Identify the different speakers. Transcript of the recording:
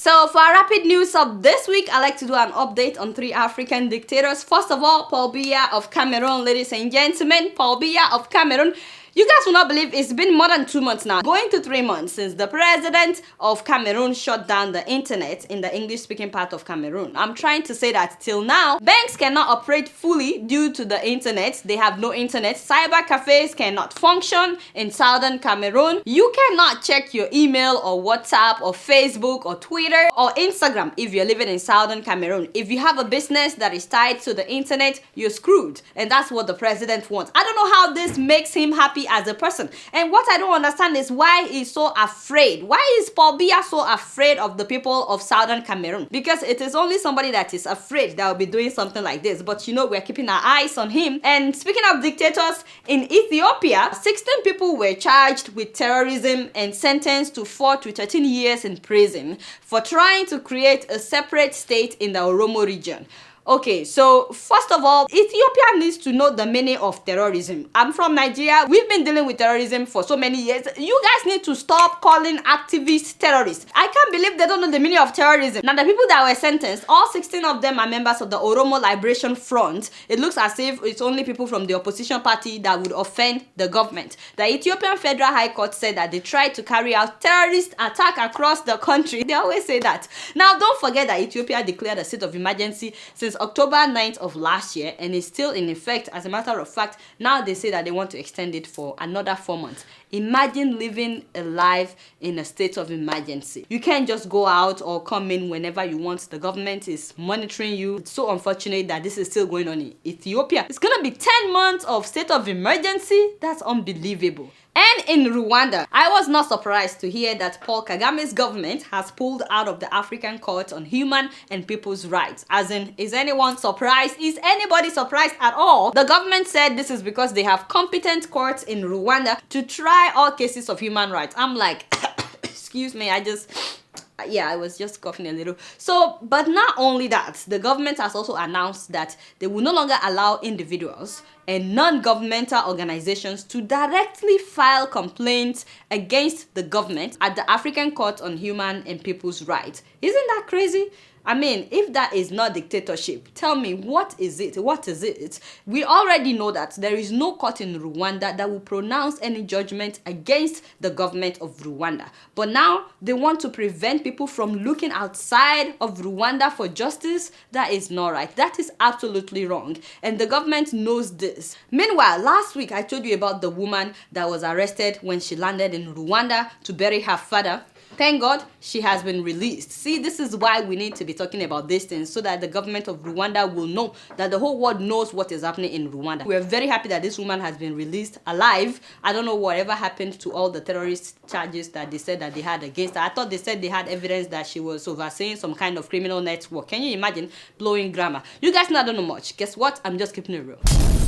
Speaker 1: So for our rapid news of this week, I'd like to do an update on 3 African dictators. First of all, Paul Biya of Cameroon, ladies and gentlemen. Paul Biya of Cameroon. You guys will not believe it's been more than 2 months now, going to 3 months since the president of Cameroon shut down the internet in the English-speaking part of Cameroon. I'm trying to say that till now, banks cannot operate fully due to the internet. They have no internet. Cyber cafes cannot function in southern Cameroon. You cannot check your email or WhatsApp or Facebook or Twitter or Instagram if you're living in southern Cameroon. If you have a business that is tied to the internet, you're screwed. And that's what the president wants. I don't know how this makes him happy as a person. And what I don't understand is why he's so afraid. Why is Paul Biya so afraid of the people of southern Cameroon? Because it is only somebody that is afraid that will be doing something like this. But you know, we're keeping our eyes on him. And speaking of dictators, in Ethiopia, 16 people were charged with terrorism and sentenced to 4 to 13 years in prison for trying to create a separate state in the Oromo region. Okay, so first of all, Ethiopia needs to know the meaning of terrorism. I'm from Nigeria. We've been dealing with terrorism for so many years. You guys need to stop calling activists terrorists. I can't believe they don't know the meaning of terrorism. Now, the people that were sentenced, all 16 of them are members of the Oromo Liberation Front. It looks as if it's only people from the opposition party that would offend the government. The Ethiopian Federal High Court said that they tried to carry out terrorist attack across the country. They always say that. Now, don't forget that Ethiopia declared a state of emergency since October 9th of last year and is still in effect. As a matter of fact, now they say that they want to extend it for another 4 months. Imagine living a life in a state of emergency. You can't just go out or come in whenever you want. The government is monitoring you. It's so unfortunate that this is still going on in Ethiopia. It's gonna be 10 months of state of emergency. That's unbelievable. And in Rwanda, I was not surprised to hear that Paul Kagame's government has pulled out of the African Court on Human and People's Rights. As in, is anyone surprised? Is anybody surprised at all? The government said this is because they have competent courts in Rwanda to try all cases of human rights. I'm like, excuse me, I was just coughing a little. So, but not only that, the government has also announced that they will no longer allow individuals and non-governmental organizations to directly file complaints against the government at the African Court on Human and People's Rights. Isn't that crazy? I mean, if that is not dictatorship, tell me, what is it? What is it? We already know that there is no court in Rwanda that will pronounce any judgment against the government of Rwanda. But now they want to prevent people from looking outside of Rwanda for justice. That is not right. That is absolutely wrong. And the government knows this. Meanwhile, last week I told you about the woman that was arrested when she landed in Rwanda to bury her father. Thank God she has been released. See, this is why we need to be talking about these things, so that the government of Rwanda will know, that the whole world knows what is happening in Rwanda. We're very happy that this woman has been released alive. I don't know whatever happened to all the terrorist charges that they said that they had against her. I thought they said they had evidence that she was overseeing some kind of criminal network. Can you imagine? Blowing grammar. You guys don't know much. Guess what? I'm just keeping it real.